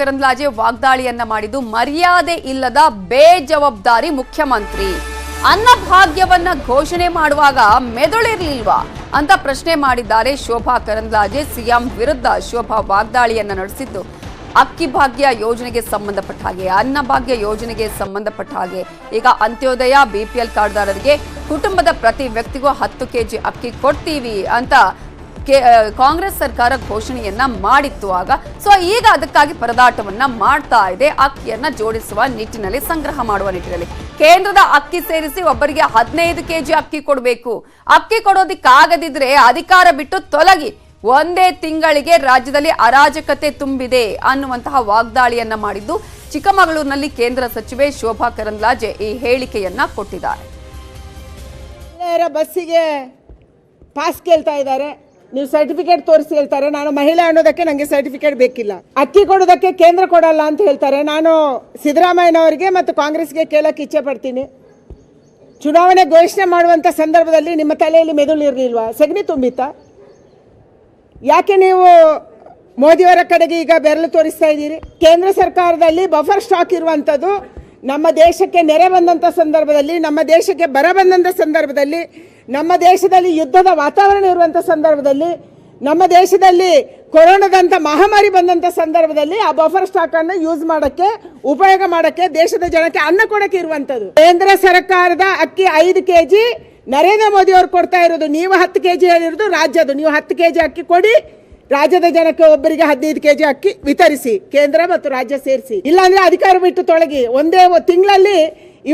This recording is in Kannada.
ಕರಂದ್ಲಾಜೆ ವಾಗ್ದಾಳಿಯನ್ನ ಮಾಡಿದ್ದು ಮರ್ಯಾದೆ ಇಲ್ಲದ ಬೇಜವಾಬ್ದಾರಿ ಮುಖ್ಯಮಂತ್ರಿ. ಅನ್ನಭಾಗ್ಯವನ್ನ ಘೋಷಣೆ ಮಾಡುವಾಗ ಮೆದುಳಿರ್ಲಿಲ್ವಾ ಅಂತ ಪ್ರಶ್ನೆ ಮಾಡಿದ್ದಾರೆ ಶೋಭಾ ಕರಂದ್ಲಾಜೆ. ಸಿಎಂ ವಿರುದ್ಧ ಶೋಭಾ ವಾಗ್ದಾಳಿಯನ್ನ ನಡೆಸಿದ್ದು ಅಕ್ಕಿ ಭಾಗ್ಯ ಯೋಜನೆಗೆ ಸಂಬಂಧಪಟ್ಟ ಹಾಗೆ, ಅನ್ನಭಾಗ್ಯ ಯೋಜನೆಗೆ ಸಂಬಂಧಪಟ್ಟ ಹಾಗೆ ಈಗ ಅಂತ್ಯೋದಯ ಬಿಪಿಎಲ್ ಕಾರ್ಡ್ದಾರರಿಗೆ ಕುಟುಂಬದ ಪ್ರತಿ ವ್ಯಕ್ತಿಗೂ 10 ಕೆಜಿ ಅಕ್ಕಿ ಕೊಡ್ತೀವಿ ಅಂತ ಕಾಂಗ್ರೆಸ್ ಸರ್ಕಾರ ಘೋಷಣೆಯನ್ನ ಮಾಡಿತ್ತು ಆಗ. ಸೊ ಈಗ ಅದಕ್ಕಾಗಿ ಪರದಾಟವನ್ನ ಮಾಡ್ತಾ ಇದೆ. ಅಕ್ಕಿಯನ್ನ ಜೋಡಿಸುವ ನಿಟ್ಟಿನಲ್ಲಿ, ಸಂಗ್ರಹ ಮಾಡುವ ನಿಟ್ಟಿನಲ್ಲಿ ಕೇಂದ್ರದ ಅಕ್ಕಿ ಸೇರಿಸಿ ಒಬ್ಬರಿಗೆ 15 ಕೆಜಿ ಅಕ್ಕಿ ಕೊಡಬೇಕು. ಅಕ್ಕಿ ಕೊಡೋದಿಕ್ಕಾಗದಿದ್ರೆ ಅಧಿಕಾರ ಬಿಟ್ಟು ತೊಲಗಿ, ಒಂದೇ ತಿಂಗಳಿಗೆ ರಾಜ್ಯದಲ್ಲಿ ಅರಾಜಕತೆ ತುಂಬಿದೆ ಅನ್ನುವಂತಹ ವಾಗ್ದಾಳಿಯನ್ನ ಮಾಡಿದ್ದು ಚಿಕ್ಕಮಗಳೂರಿನಲ್ಲಿ ಕೇಂದ್ರ ಸಚಿವೆ ಶೋಭಾ ಕರಂದ್ಲಾಜೆ ಈ ಹೇಳಿಕೆಯನ್ನ ಕೊಟ್ಟಿದ್ದಾರೆ. ಬಸ್ಸಿಗೆ ಪಾಸ್ ಕೇಳ್ತಾ ಇದ್ದಾರೆ, ನೀವು ಸರ್ಟಿಫಿಕೇಟ್ ತೋರಿಸಿ ಹೇಳ್ತಾರೆ. ನಾನು ಮಹಿಳೆ ಅನ್ನೋದಕ್ಕೆ ನನಗೆ ಸರ್ಟಿಫಿಕೇಟ್ ಬೇಕಿಲ್ಲ. ಅಕ್ಕಿ ಕೊಡೋದಕ್ಕೆ ಕೇಂದ್ರ ಕೊಡಲ್ಲ ಅಂತ ಹೇಳ್ತಾರೆ. ನಾನು ಸಿದ್ದರಾಮಯ್ಯನವರಿಗೆ ಮತ್ತು ಕಾಂಗ್ರೆಸ್ಗೆ ಕೇಳಕ್ಕೆ ಇಚ್ಛೆ ಪಡ್ತೀನಿ, ಚುನಾವಣೆ ಘೋಷಣೆ ಮಾಡುವಂಥ ಸಂದರ್ಭದಲ್ಲಿ ನಿಮ್ಮ ತಲೆಯಲ್ಲಿ ಮೆದುಳು ಇರಲಿಲ್ವಾ? ಸಗಣಿ ತುಂಬಿತ್ತಾ? ಯಾಕೆ ನೀವು ಮೋದಿಯವರ ಕಡೆಗೆ ಈಗ ಬೆರಳು ತೋರಿಸ್ತಾ ಇದ್ದೀರಿ? ಕೇಂದ್ರ ಸರ್ಕಾರದಲ್ಲಿ ಬಫರ್ ಸ್ಟಾಕ್ ಇರುವಂಥದ್ದು ನಮ್ಮ ದೇಶಕ್ಕೆ ನೆರೆ ಬಂದಂಥ ಸಂದರ್ಭದಲ್ಲಿ, ನಮ್ಮ ದೇಶಕ್ಕೆ ಬರ ಬಂದಂಥ ಸಂದರ್ಭದಲ್ಲಿ, ನಮ್ಮ ದೇಶದಲ್ಲಿ ಯುದ್ಧದ ವಾತಾವರಣ ಇರುವಂಥ ಸಂದರ್ಭದಲ್ಲಿ, ನಮ್ಮ ದೇಶದಲ್ಲಿ ಕೊರೋನಾದಂಥ ಮಹಾಮಾರಿ ಬಂದಂಥ ಸಂದರ್ಭದಲ್ಲಿ ಆ ಬಫರ್ ಸ್ಟಾಕನ್ನು ಯೂಸ್ ಮಾಡೋಕ್ಕೆ, ಉಪಯೋಗ ಮಾಡೋಕ್ಕೆ, ದೇಶದ ಜನಕ್ಕೆ ಅನ್ನ ಕೊಡೋಕ್ಕೆ ಇರುವಂಥದ್ದು. ಕೇಂದ್ರ ಸರ್ಕಾರದ ಅಕ್ಕಿ 5 ಕೆಜಿ ನರೇಂದ್ರ ಮೋದಿ ಅವರು ಕೊಡ್ತಾ ಇರೋದು. ನೀವು 10 ಕೆಜಿ ಹೇಳಿರೋದು ರಾಜ್ಯದು. ನೀವು 10 ಕೆಜಿ ಅಕ್ಕಿ ಕೊಡಿ, ರಾಜ್ಯದ ಜನಕ್ಕೆ ಒಬ್ಬರಿಗೆ 15 ಕೆಜಿ ಅಕ್ಕಿ ವಿತರಿಸಿ, ಕೇಂದ್ರ ಮತ್ತು ರಾಜ್ಯ ಸೇರಿಸಿ. ಇಲ್ಲಾಂದ್ರೆ ಅಧಿಕಾರ ಬಿಟ್ಟು ತೊಳಗಿ. ಒಂದೇ ತಿಂಗಳಲ್ಲಿ